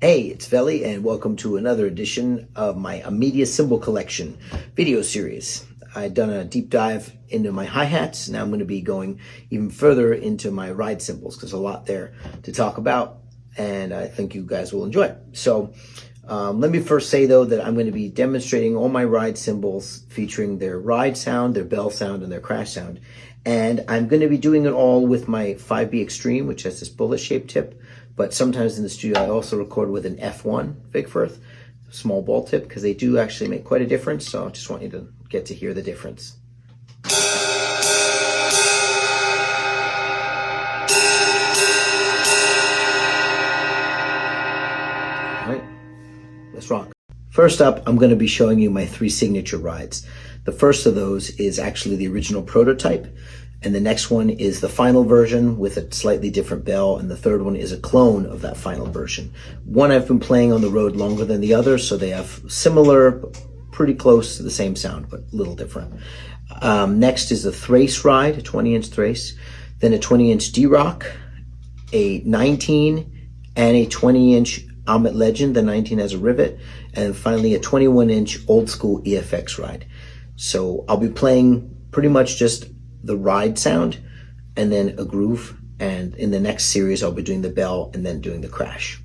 Hey, it's Feli, and welcome to another edition of my Amedia Cymbal Collection video series. I've done a deep dive into my hi-hats. Now I'm going to be going even further into my ride cymbals because there's a lot there to talk about, and I think you guys will enjoy it. So let me first say, though, that I'm going to be demonstrating all my ride cymbals featuring their ride sound, their bell sound, and their crash sound. And I'm going to be doing it all with my 5B Extreme, which has this bullet-shaped tip. But sometimes in the studio, I also record with an F1 Big Firth, small ball tip, because they do actually make quite a difference. So I just want you to get to hear the difference. All right, let's rock. First up, I'm going to be showing you my 3 signature rides. The first of those is actually the original prototype, and the next one is the final version with a slightly different bell, and the third one is a clone of that final version. One I've been playing on the road longer than the other, so they have similar, pretty close to the same sound, but a little different. Next is a Thrace ride, a 20-inch Thrace, then a 20-inch D-Rock, a 19, and a 20-inch Ahmet Legend. The 19 has a rivet, and finally a 21-inch old school EFX ride. So I'll be playing pretty much just the ride sound and then a groove, and in the next series I'll be doing the bell and then doing the crash.